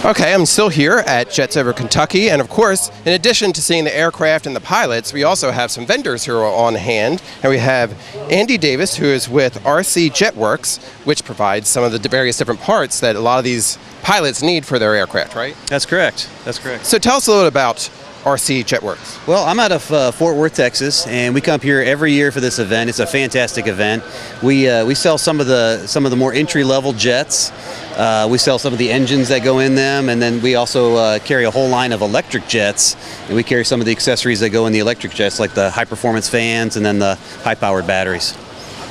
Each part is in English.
Okay, I'm still here at Jets Over Kentucky, and of course, in addition to seeing the aircraft and the pilots, we also have some vendors who are on hand, and we have Andy Davis, who is with RC Jetworks, which provides some of the various different parts that a lot of these pilots need for their aircraft, right? That's correct. That's correct. So tell us a little bit about RC Jetworks. Well, I'm out of Fort Worth, Texas, and we come up here every year for this event. It's a fantastic event. We sell some of the more entry-level jets. We sell some of the engines that go in them, and then we also carry a whole line of electric jets, and we carry some of the accessories that go in the electric jets, like the high-performance fans and then the high-powered batteries.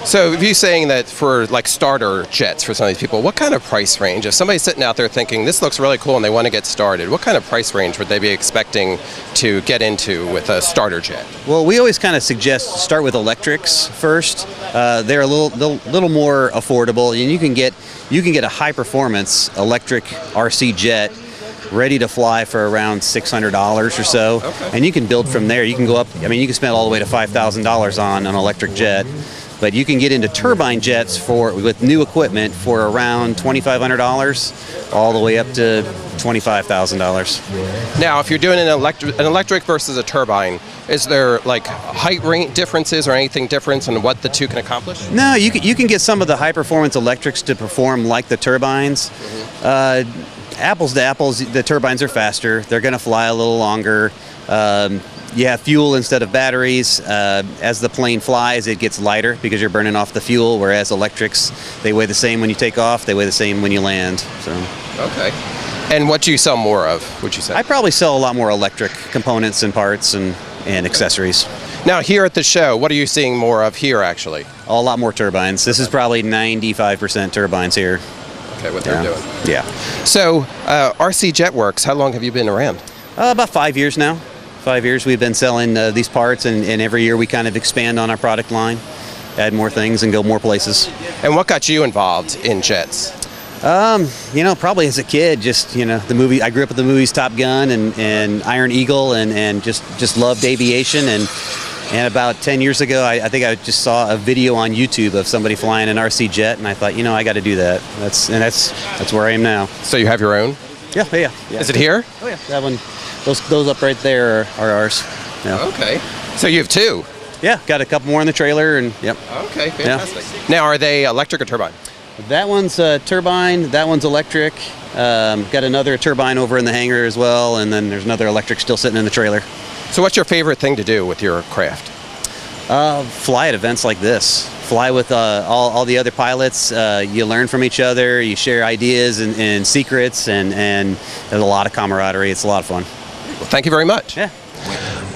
So if you're saying that for like starter jets for some of these people, what kind of price range? If somebody's sitting out there thinking this looks really cool and they want to get started, what kind of price range would they be expecting to get into with a starter jet? Well, we always kind of suggest start with electrics first. They're a little more affordable, and you can get a high performance electric RC jet ready to fly for around $600 or so. Okay. And you can build from there. You can go up, I mean, you can spend all the way to $5,000 on an electric jet. But you can get into turbine jets with new equipment for around $2,500 all the way up to $25,000. Now, if you're doing an electric versus a turbine, is there like height range differences or anything different in what the two can accomplish? No, you can get some of the high performance electrics to perform like the turbines. Apples to apples, the turbines are faster. They're going to fly a little longer. You have fuel instead of batteries. As the plane flies, it gets lighter because you're burning off the fuel, whereas electrics, they weigh the same when you take off, they weigh the same when you land. So. Okay. And what do you sell more of, would you say? I probably sell a lot more electric components and parts and accessories. Now, here at the show, what are you seeing more of here, actually? A lot more turbines. This is probably 95% turbines here. Okay, what they're doing. Yeah. So, RC Jetworks, how long have you been around? About 5 years now. 5 years we've been selling these parts, and every year we kind of expand on our product line, add more things and go more places. And what got you involved in jets? Probably as a kid, just, the movie, I grew up with the movies Top Gun and Iron Eagle and just loved aviation. And about 10 years ago, I think I just saw a video on YouTube of somebody flying an RC jet, and I thought, I got to do that. That's where I am now. So you have your own? Yeah. Is it here? Oh yeah, that one. Those up right there are ours. Yeah. Okay. So you have two? Yeah, got a couple more in the trailer, and yep. Okay, fantastic. Yeah. Now, are they electric or turbine? That one's turbine, that one's electric. Got another turbine over in the hangar as well, and then there's another electric still sitting in the trailer. So what's your favorite thing to do with your craft? Fly at events like this. Fly with all the other pilots. You learn from each other, you share ideas and secrets, and there's a lot of camaraderie. It's a lot of fun. Well, thank you very much. Yeah.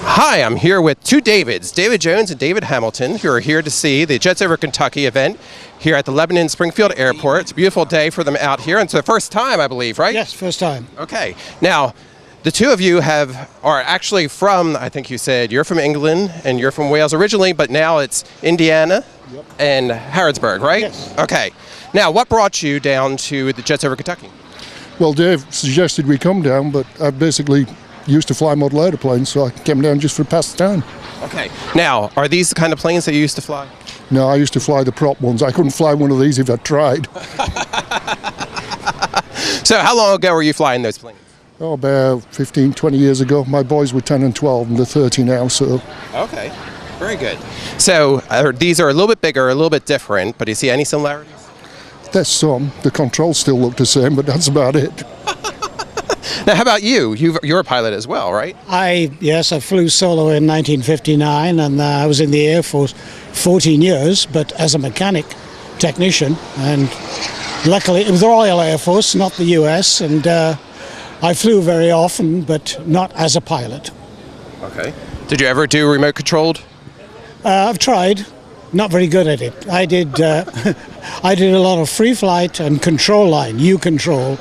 Hi, I'm here with two Davids, David Jones and David Hamilton, who are here to see the Jets Over Kentucky event here at the Lebanon Springfield Airport. It's a beautiful day for them out here, and it's the first time, I believe, right? Yes, first time. Okay. Now, the two of you are actually from, I think you said, you're from England and you're from Wales originally, but now it's Indiana and Harrodsburg, right? Yes. Okay. Now, what brought you down to the Jets Over Kentucky? Well, Dave suggested we come down, but I basically used to fly model airplanes, so I came down just for past the time. Okay. Now, are these the kind of planes that you used to fly? No, I used to fly the prop ones. I couldn't fly one of these if I tried. So how long ago were you flying those planes? Oh, about 15, 20 years ago. My boys were 10 and 12, and they're 30 now, so... Okay. Very good. So these are a little bit bigger, a little bit different, but do you see any similarities? There's some. The controls still look the same, but that's about it. Now, how about you? You're a pilot as well, right? Yes, I flew solo in 1959, and I was in the Air Force 14 years, but as a mechanic technician, and luckily it was the Royal Air Force, not the US, and I flew very often, but not as a pilot. Okay. Did you ever do remote controlled? I've tried. Not very good at it. I did a lot of free flight and control line, U-control,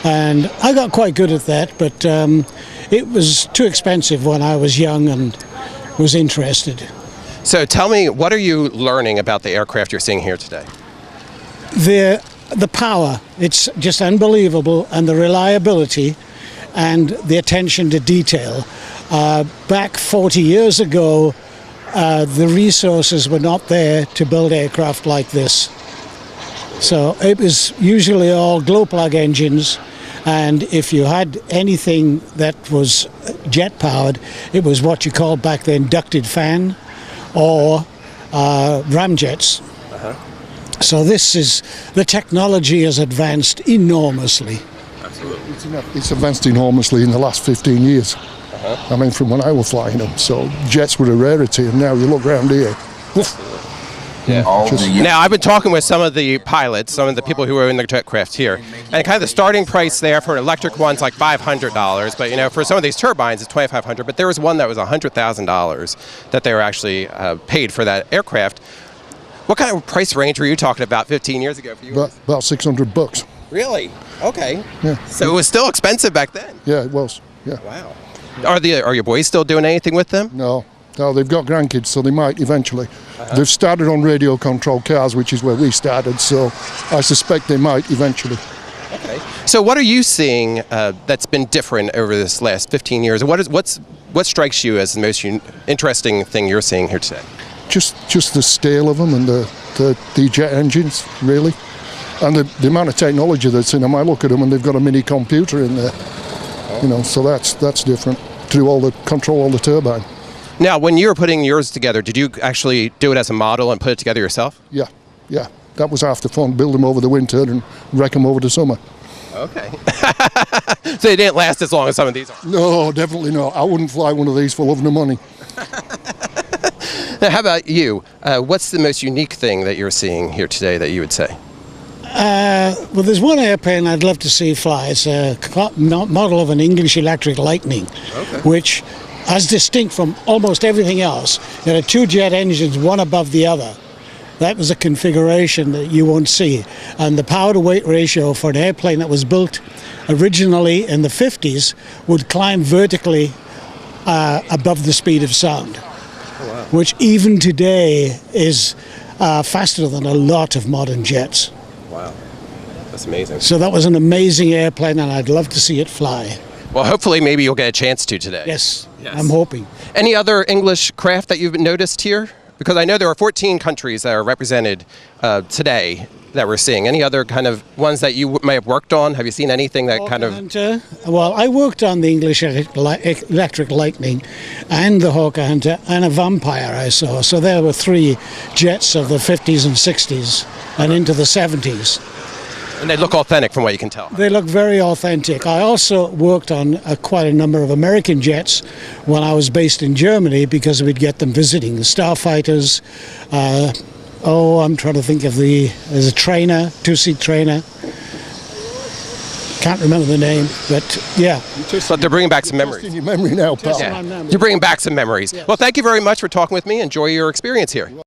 and I got quite good at that, but it was too expensive when I was young and was interested. So tell me, what are you learning about the aircraft you're seeing here today? The power, it's just unbelievable, and the reliability and the attention to detail. Back 40 years ago, the resources were not there to build aircraft like this. So it was usually all glow plug engines, And if you had anything that was jet powered, it was what you called back then ducted fan or ramjets. So the technology has advanced enormously. It's advanced enormously in the last 15 years. I mean, from when I was flying them. So jets were a rarity, and now you look around here. Now, I've been talking with some of the pilots, some of the people who are in the jet craft here, and kind of the starting price there for an electric one's like $500, but you know, for some of these turbines, it's $2,500. But there was one that was $100,000 that they were actually paid for that aircraft. What kind of price range were you talking about 15 years ago for you? About $600. Really? Okay. Yeah. So it was still expensive back then. Yeah, it was. Yeah. Wow. Are your boys still doing anything with them? No, they've got grandkids, so they might eventually. They've started on radio controlled cars, which is where we started, so I suspect they might eventually. Okay. So what are you seeing that's been different over this last 15 years? What strikes you as the most interesting thing you're seeing here today? Just the scale of them and the jet engines, really. And the amount of technology that's in them. I look at them and they've got a mini computer in there. You know, so that's different. To control all the turbine. Now, when you were putting yours together, did you actually do it as a model and put it together yourself? Yeah. That was half the fun. Build them over the winter and wreck them over the summer. Okay. So they didn't last as long as some of these are? No, definitely not. I wouldn't fly one of these for love nor money. Now, how about you? What's the most unique thing that you're seeing here today that you would say? Well, there's one airplane I'd love to see fly. It's a model of an English Electric Lightning, which, as distinct from almost everything else, there are two jet engines, one above the other. That was a configuration that you won't see. And the power-to-weight ratio for an airplane that was built originally in the 50s would climb vertically above the speed of sound, which even today is faster than a lot of modern jets. Wow, that's amazing. So that was an amazing airplane, and I'd love to see it fly. Well, hopefully maybe you'll get a chance to today. Yes. I'm hoping. Any other English craft that you've noticed here? Because I know there are 14 countries that are represented today that we're seeing. Any other kind of ones that you may have worked on? Have you seen anything that kind of... Hunter. Well, I worked on the English Electric Lightning and the Hawker Hunter and a Vampire I saw. So there were three jets of the 50s and 60s and into the 70s. And they look authentic from what you can tell. They look very authentic. I also worked on quite a number of American jets when I was based in Germany because we'd get them visiting the Starfighters. I'm trying to think of there's a trainer, two-seat trainer. Can't remember the name, but yeah. But they're bringing back some memories. In your memory now, pal. Yeah. You're bringing back some memories. Yes. Well, thank you very much for talking with me. Enjoy your experience here.